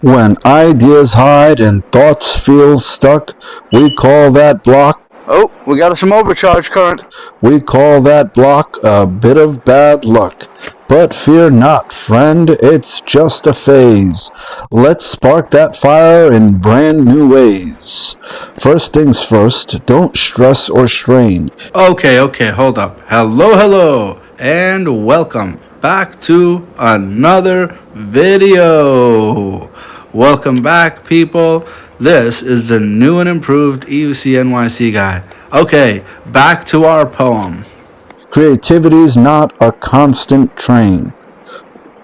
When ideas hide and thoughts feel stuck, we call that block. Oh, we got some overcharge current. We call that block a bit of bad luck. But fear not, friend, it's just a phase. Let's spark that fire in brand new ways. First things first, don't stress or strain. Okay, hold up. Hello, and welcome back to another video. Welcome back, people. This is the new and improved EUC NYC guy. Okay, back to our poem. Creativity's not a constant train.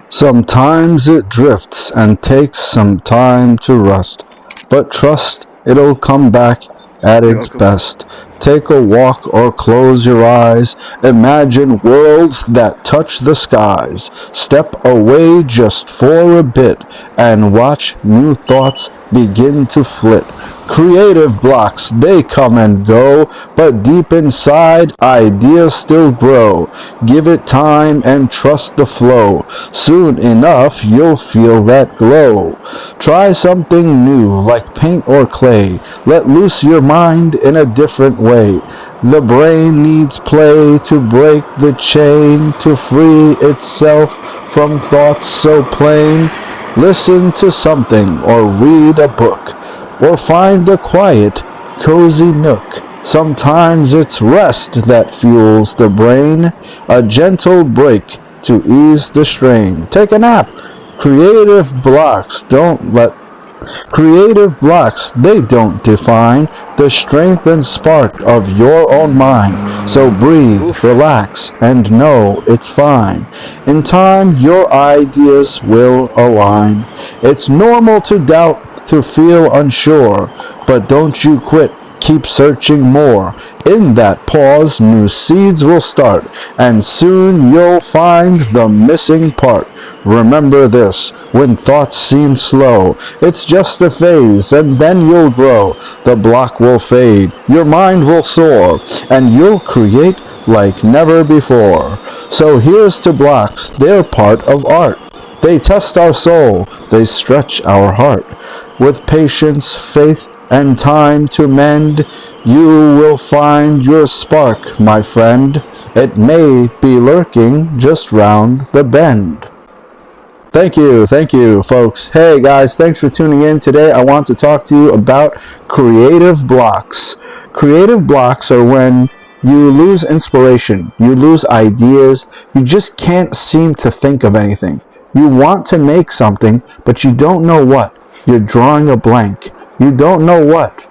Sometimes it drifts and takes some time to rust, but trust it'll come back at its best. Take a walk or close your eyes. Imagine worlds that touch the skies. Step away just for a bit and watch new thoughts begin to flit. Creative blocks, they come and go, but deep inside, ideas still grow. Give it time and trust the flow. Soon enough, you'll feel that glow. Try something new, like paint or clay. Let loose your mind in a different way. The brain needs play to break the chain, to free itself from thoughts so plain. Listen to something or read a book, or find a quiet, cozy nook. Sometimes it's rest that fuels the brain, a gentle break to ease the strain. Take a nap. Creative blocks, they don't define the strength and spark of your own mind. So breathe, relax, and know it's fine. In time, your ideas will align. It's normal to doubt, to feel unsure, but don't you quit. Keep searching more. In that pause, new seeds will start, and soon you'll find the missing part. Remember this, when thoughts seem slow, it's just a phase, and then you'll grow. The block will fade, your mind will soar, and you'll create like never before. So here's to blocks, they're part of art. They test our soul, they stretch our heart. With patience, faith, and time to mend, you will find your spark, my friend. It may be lurking just round the bend. Thank you, folks. Hey guys, thanks for tuning in. Today I want to talk to you about creative blocks. Creative blocks are when you lose inspiration, you lose ideas, you just can't seem to think of anything. You want to make something, but you don't know what. You're drawing a blank. You don't know what.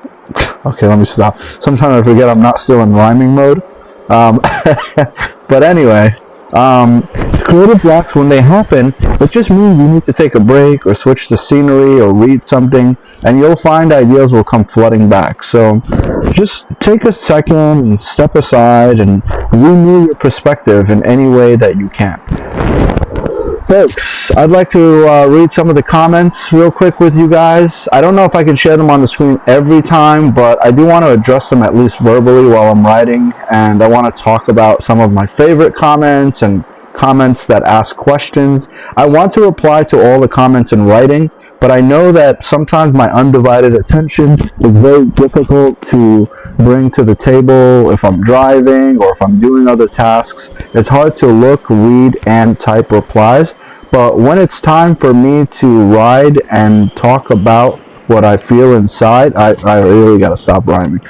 Okay, let me stop. Sometimes I forget I'm not still in rhyming mode. But anyway, creative blocks, when they happen, it just means you need to take a break or switch the scenery or read something, and you'll find ideas will come flooding back. So just take a second and step aside and renew your perspective in any way that you can. Folks, I'd like to read some of the comments real quick with you guys. I don't know if I can share them on the screen every time, but I do want to address them at least verbally while I'm writing, and I want to talk about some of my favorite comments and comments that ask questions. I want to reply to all the comments in writing, but I know that sometimes my undivided attention is very difficult to bring to the table if I'm driving or if I'm doing other tasks. It's hard to look, read, and type replies. But when it's time for me to ride and talk about what I feel inside, I really gotta stop rhyming.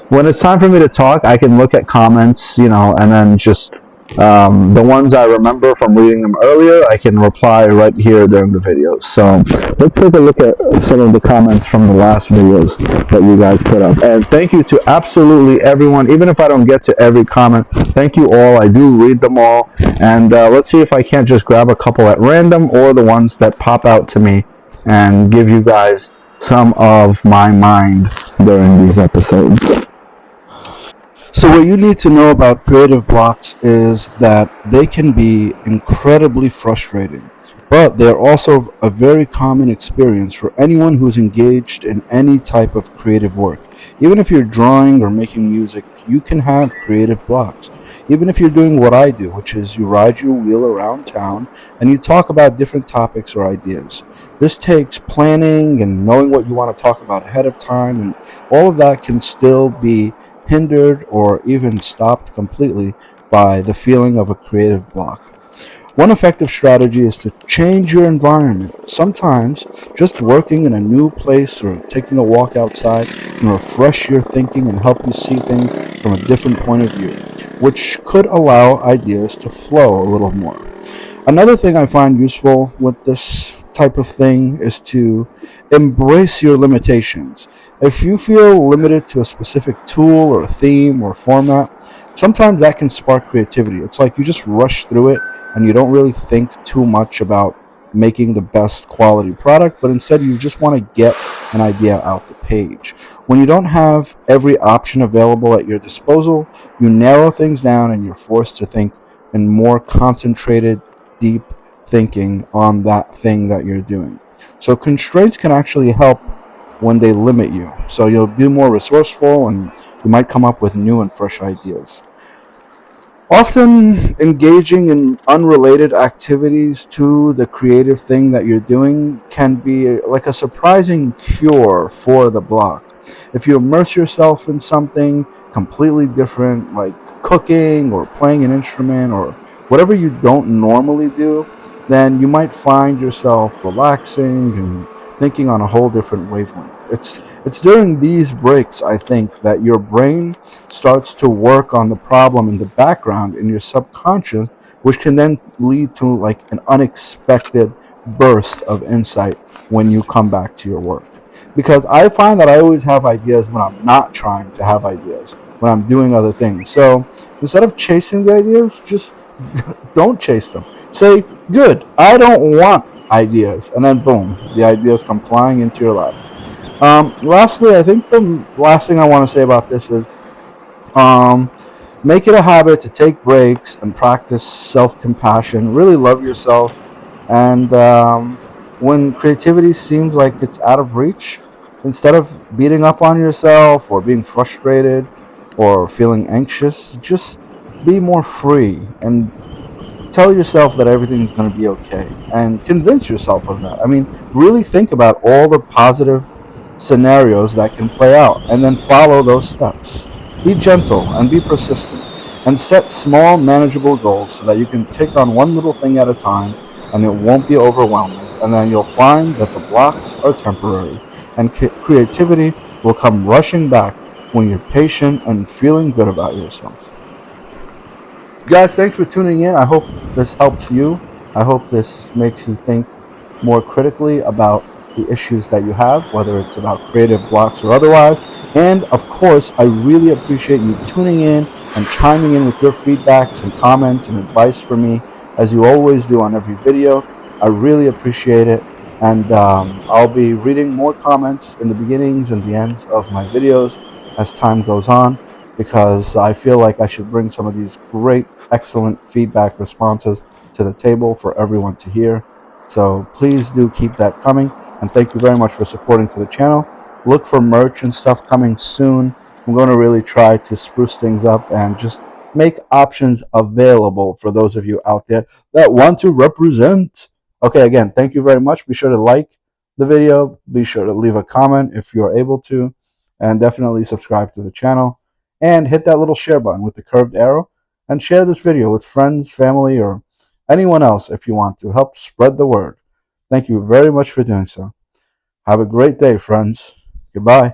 When it's time for me to talk, I can look at comments, and then just the ones I remember from reading them earlier, I can reply right here during the videos. So let's take a look at some of the comments from the last videos that you guys put up. And thank you to absolutely everyone. Even if I don't get to every comment, thank you all. I do read them all. And let's see if I can't just grab a couple at random or the ones that pop out to me and give you guys some of my mind during these episodes. So what you need to know about creative blocks is that they can be incredibly frustrating, but they're also a very common experience for anyone who's engaged in any type of creative work. Even if you're drawing or making music, you can have creative blocks. Even if you're doing what I do, which is you ride your wheel around town and you talk about different topics or ideas. This takes planning and knowing what you want to talk about ahead of time, and all of that can still be hindered or even stopped completely by the feeling of a creative block. One effective strategy is to change your environment. Sometimes just working in a new place or taking a walk outside can refresh your thinking and help you see things from a different point of view, which could allow ideas to flow a little more. Another thing I find useful with this type of thing is to embrace your limitations. If you feel limited to a specific tool or a theme or format, sometimes that can spark creativity. It's like you just rush through it and you don't really think too much about making the best quality product, but instead you just want to get an idea out the page. When you don't have every option available at your disposal, you narrow things down and you're forced to think in more concentrated, deep thinking on that thing that you're doing. So constraints can actually help when they limit you. So you'll be more resourceful and you might come up with new and fresh ideas. Often engaging in unrelated activities to the creative thing that you're doing can be like a surprising cure for the block. If you immerse yourself in something completely different, like cooking or playing an instrument or whatever you don't normally do, then you might find yourself relaxing and thinking on a whole different wavelength. It's during these breaks, I think, that your brain starts to work on the problem in the background in your subconscious, which can then lead to like an unexpected burst of insight when you come back to your work. Because I find that I always have ideas when I'm not trying to have ideas, when I'm doing other things. So instead of chasing the ideas, just don't chase them. Say, good, I don't want ideas. And then boom, the ideas come flying into your life. Lastly, I think the last thing I want to say about this is um, make it a habit to take breaks and practice self compassion. Really love yourself. And when creativity seems like it's out of reach, instead of beating up on yourself or being frustrated or feeling anxious, just be more free and tell yourself that everything's going to be okay and convince yourself of that. I mean, really think about all the positive scenarios that can play out and then follow those steps. Be gentle and be persistent and set small, manageable goals so that you can take on one little thing at a time and it won't be overwhelming. And then you'll find that the blocks are temporary and creativity will come rushing back when you're patient and feeling good about yourself. Guys, thanks for tuning in. I hope this helps you. I hope this makes you think more critically about the issues that you have, whether it's about creative blocks or otherwise. And of course, I really appreciate you tuning in and chiming in with your feedbacks and comments and advice for me, as you always do on every video. I really appreciate it. And I'll be reading more comments in the beginnings and the ends of my videos as time goes on, because I feel like I should bring some of these great, excellent feedback responses to the table for everyone to hear. So please do keep that coming. And thank you very much for supporting to the channel. Look for merch and stuff coming soon. I'm going to really try to spruce things up and just make options available for those of you out there that want to represent. Okay, again, thank you very much. Be sure to like the video. Be sure to leave a comment if you're able to. And definitely subscribe to the channel. And hit that little share button with the curved arrow. And share this video with friends, family, or anyone else if you want to. Help spread the word. Thank you very much for doing so. Have a great day, friends. Goodbye.